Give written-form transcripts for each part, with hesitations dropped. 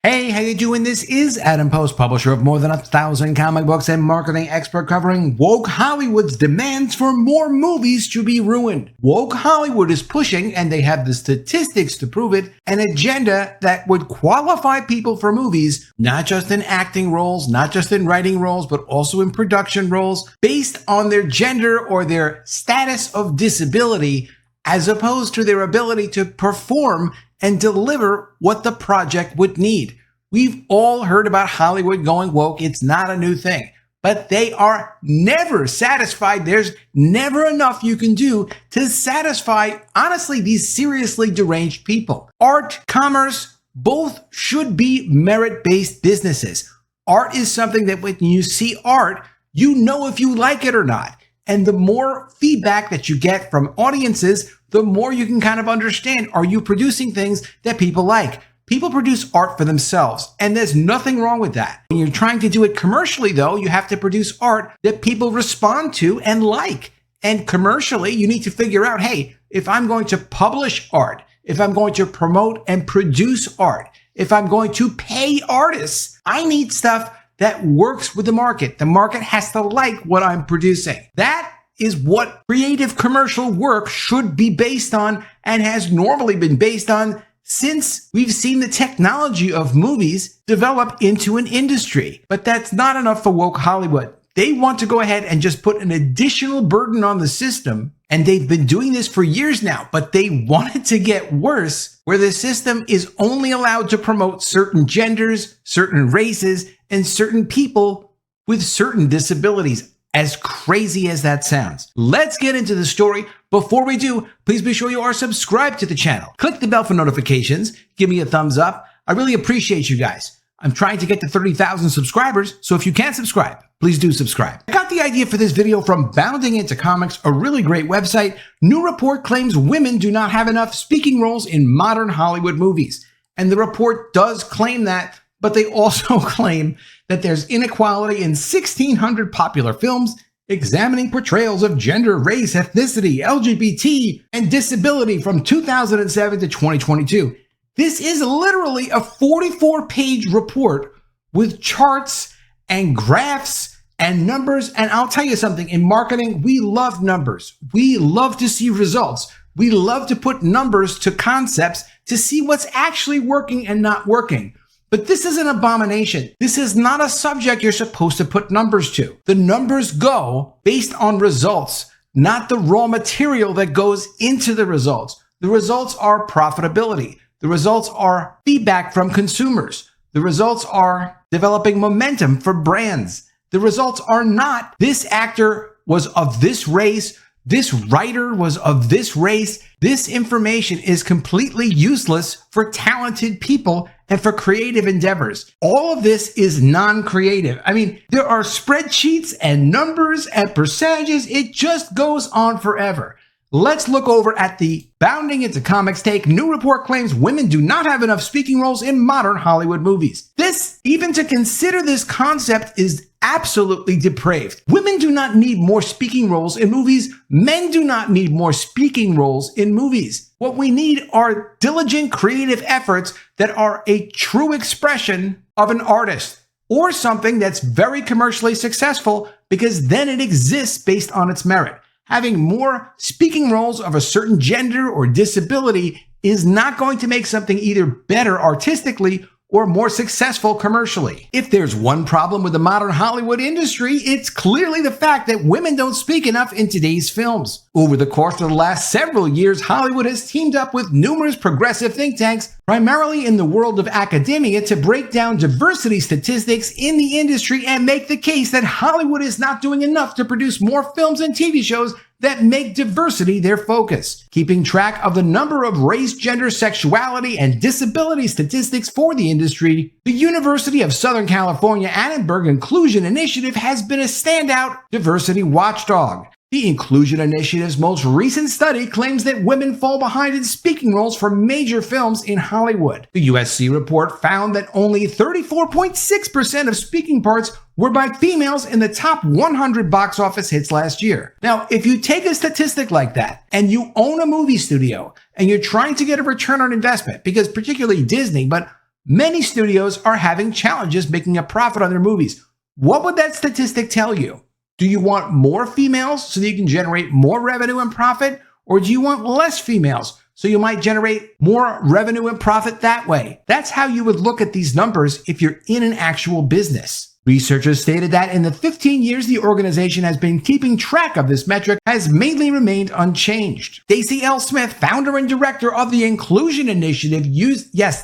Hey, how you doing? This is Adam Post, publisher of more than 1,000 comic books and marketing expert covering woke Hollywood's demands for more movies to be ruined. Woke Hollywood is pushing, and they have the statistics to prove it, an agenda that would qualify people for movies, not just in acting roles, not just in writing roles, but also in production roles, based on their gender or their status of disability, as opposed to their ability to perform and deliver what the project would need. We've all heard about Hollywood going woke. It's not a new thing, but they are never satisfied. There's never enough you can do to satisfy, honestly, these seriously deranged people. Art, commerce, both should be merit-based businesses. Art is something that when you see art, you know if you like it or not. And the more feedback that you get from audiences, the more you can kind of understand, are you producing things that people like? People produce art for themselves, and there's nothing wrong with that. When you're trying to do it commercially, though, you have to produce art that people respond to and like. And commercially, you need to figure out, hey, if I'm going to publish art, if I'm going to promote and produce art, if I'm going to pay artists, I need stuff that works with the market. The market has to like what I'm producing. That is what creative commercial work should be based on and has normally been based on since we've seen the technology of movies develop into an industry. But that's not enough for woke Hollywood. They want to go ahead and just put an additional burden on the system. And they've been doing this for years now, but they want it to get worse, where the system is only allowed to promote certain genders, certain races, and certain people with certain disabilities. As crazy as that sounds. Let's get into the story. Before we do, please be sure you are subscribed to the channel. Click the bell for notifications. Give me a thumbs up. I really appreciate you guys. I'm trying to get to 30,000 subscribers, so if you can't subscribe, please do subscribe. I got the idea for this video from Bounding Into Comics, a really great website. New report claims women do not have enough speaking roles in modern Hollywood movies. And the report does claim that, but they also claim that there's inequality in 1,600 popular films examining portrayals of gender, race, ethnicity, LGBT, and disability from 2007 to 2022. This is literally a 44-page report with charts and graphs and numbers. And I'll tell you something, in marketing, we love numbers. We love to see results. We love to put numbers to concepts to see what's actually working and not working. But this is an abomination. This is not a subject you're supposed to put numbers to. The numbers go based on results, not the raw material that goes into the results. The results are profitability. The results are feedback from consumers. The results are developing momentum for brands. The results are not, this actor was of this race, this writer was of this race. This information is completely useless for talented people and for creative endeavors. All of this is non-creative. I mean, there are spreadsheets and numbers and percentages. It just goes on forever. Let's look over at the Bounding Into Comics take. New report claims women do not have enough speaking roles in modern Hollywood movies. This, even to consider this concept, is absolutely depraved. Women do not need more speaking roles in movies. Men do not need more speaking roles in movies. What we need are diligent creative efforts that are a true expression of an artist or something that's very commercially successful, because then it exists based on its merit. Having more speaking roles of a certain gender or disability is not going to make something either better artistically or more successful commercially. If there's one problem with the modern Hollywood industry, it's clearly the fact that women don't speak enough in today's films. Over the course of the last several years, Hollywood has teamed up with numerous progressive think tanks, primarily in the world of academia, to break down diversity statistics in the industry and make the case that Hollywood is not doing enough to produce more films and TV shows that make diversity their focus. Keeping track of the number of race, gender, sexuality, and disability statistics for the industry, the University of Southern California Annenberg Inclusion Initiative has been a standout diversity watchdog. The Inclusion Initiative's most recent study claims that women fall behind in speaking roles for major films in Hollywood. The USC report found that only 34.6% of speaking parts were by females in the top 100 box office hits last year. Now, if you take a statistic like that and you own a movie studio and you're trying to get a return on investment, because particularly Disney, but many studios are having challenges making a profit on their movies. What would that statistic tell you? Do you want more females so that you can generate more revenue and profit? Or do you want less females so you might generate more revenue and profit that way? That's how you would look at these numbers if you're in an actual business. Researchers stated that in the 15 years the organization has been keeping track of this metric has mainly remained unchanged. Stacey L. Smith, founder and director of the Inclusion Initiative,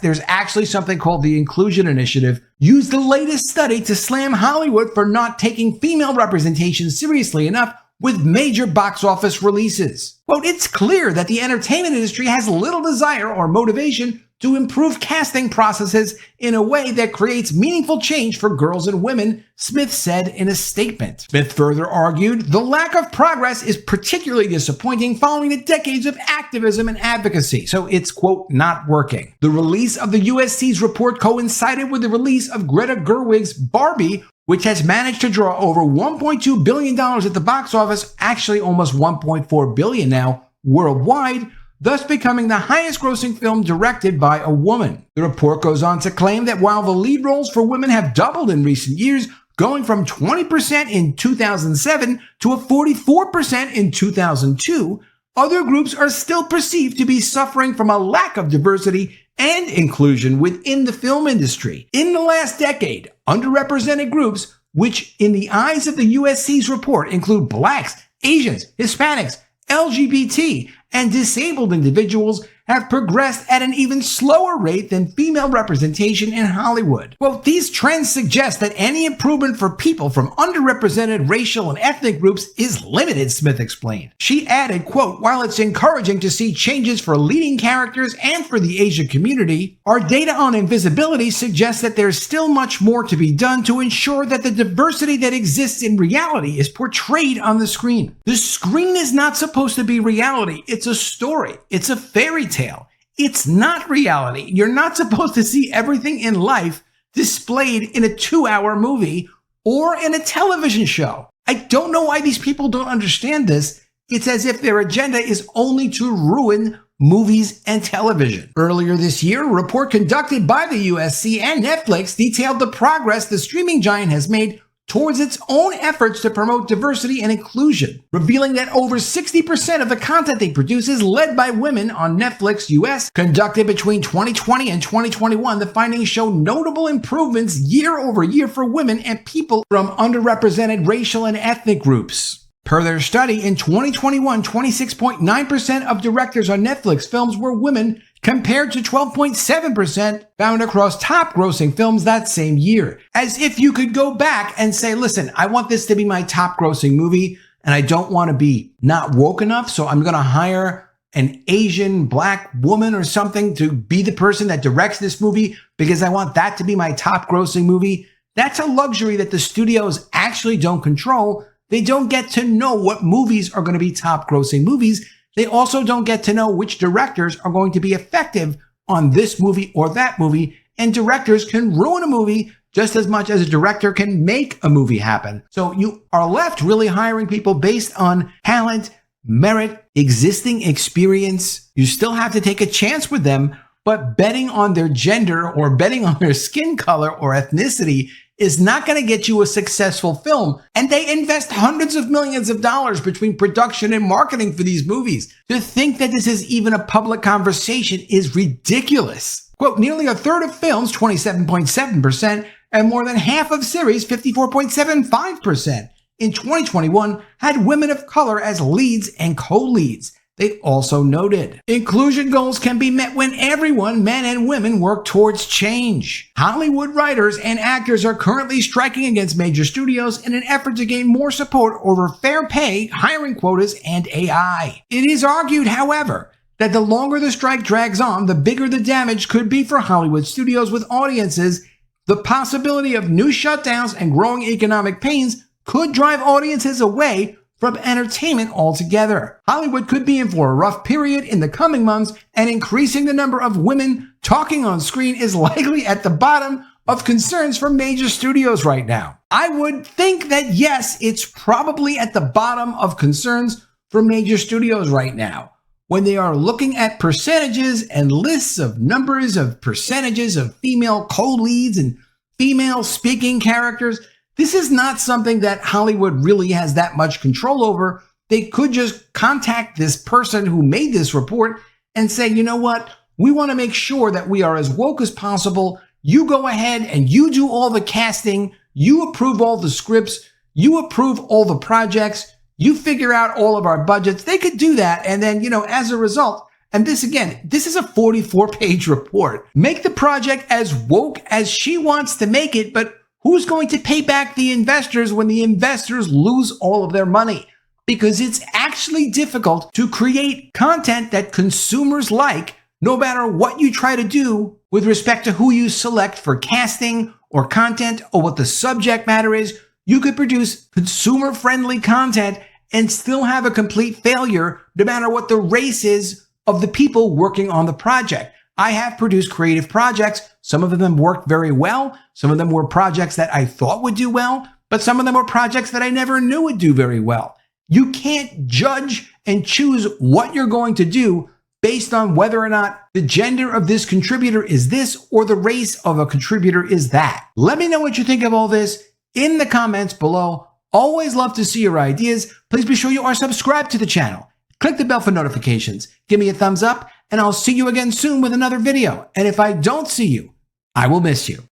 there's actually something called the Inclusion Initiative, used the latest study to slam Hollywood for not taking female representation seriously enough with major box office releases. Quote, "It's clear that the entertainment industry has little desire or motivation to improve casting processes in a way that creates meaningful change for girls and women," Smith said in a statement. Smith further argued, "The lack of progress is particularly disappointing following the decades of activism and advocacy, so it's, quote, not working." The release of the USC's report coincided with the release of Greta Gerwig's Barbie, which has managed to draw over $1.2 billion at the box office, actually almost $1.4 billion now worldwide, thus becoming the highest grossing film directed by a woman. The report goes on to claim that while the lead roles for women have doubled in recent years, going from 20% in 2007 to a 44% in 2002, other groups are still perceived to be suffering from a lack of diversity and inclusion within the film industry. In the last decade, underrepresented groups, which in the eyes of the USC's report include Blacks, Asians, Hispanics, LGBT, and disabled individuals, have progressed at an even slower rate than female representation in Hollywood. Well, these trends suggest that any improvement for people from underrepresented racial and ethnic groups is limited, Smith explained. She added, quote, "While it's encouraging to see changes for leading characters and for the Asian community, our data on invisibility suggests that there's still much more to be done to ensure that the diversity that exists in reality is portrayed on the screen. The screen is not supposed to be reality. It's a story. It's a fairy tale. It's not reality. You're not supposed to see everything in life displayed in a 2-hour movie or in a television show." I don't know why these people don't understand this. It's as if their agenda is only to ruin movies and television. Earlier this year, a report conducted by the USC and Netflix detailed the progress the streaming giant has made towards its own efforts to promote diversity and inclusion, revealing that over 60% of the content they produce is led by women on Netflix US. Conducted between 2020 and 2021, the findings show notable improvements year over year for women and people from underrepresented racial and ethnic groups. Per their study, in 2021, 26.9% of directors on Netflix films were women, compared to 12.7% found across top grossing films that same year. As if you could go back and say, listen, I want this to be my top grossing movie, and I don't want to be not woke enough, so I'm going to hire an Asian black woman or something to be the person that directs this movie because I want that to be my top grossing movie. That's a luxury that the studios actually don't control. They don't get to know what movies are going to be top grossing movies. They also don't get to know which directors are going to be effective on this movie or that movie. And directors can ruin a movie just as much as a director can make a movie happen. So you are left really hiring people based on talent, merit, existing experience. You still have to take a chance with them, but betting on their gender or betting on their skin color or ethnicity is not going to get you a successful film. And they invest hundreds of millions of dollars between production and marketing for these movies. To think that this is even a public conversation is ridiculous. Quote, nearly a third of films, 27.7%, and more than half of series, 54.75%, in 2021 had women of color as leads and co-leads. They also noted, inclusion goals can be met when everyone, men and women, work towards change. Hollywood writers and actors are currently striking against major studios in an effort to gain more support over fair pay, hiring quotas, and AI. It is argued, however, that the longer the strike drags on, the bigger the damage could be for Hollywood studios with audiences. The possibility of new shutdowns and growing economic pains could drive audiences away from entertainment altogether. Hollywood could be in for a rough period in the coming months, and increasing the number of women talking on screen is likely at the bottom of concerns for major studios right now. I would think that yes, it's probably at the bottom of concerns for major studios right now. when they are looking at percentages and lists of numbers of percentages of female co-leads and female speaking characters, this is not something that Hollywood really has that much control over. They could just contact this person who made this report and say, you know what? We want to make sure that we are as woke as possible. You go ahead and you do all the casting. You approve all the scripts. You approve all the projects. You figure out all of our budgets. They could do that. And then, as a result, and this again, this is a 44-page report. Make the project as woke as she wants to make it, but who's going to pay back the investors when the investors lose all of their money? Because it's actually difficult to create content that consumers like, no matter what you try to do with respect to who you select for casting or content or what the subject matter is. You could produce consumer-friendly content and still have a complete failure no matter what the race is of the people working on the project. I have produced creative projects. Some of them worked very well. Some of them were projects that I thought would do well, but some of them were projects that I never knew would do very well. You can't judge and choose what you're going to do based on whether or not the gender of this contributor is this or the race of a contributor is that. Let me know what you think of all this in the comments below. Always love to see your ideas. Please be sure you are subscribed to the channel. Click the bell for notifications. Give me a thumbs up, and I'll see you again soon with another video. And if I don't see you, I will miss you.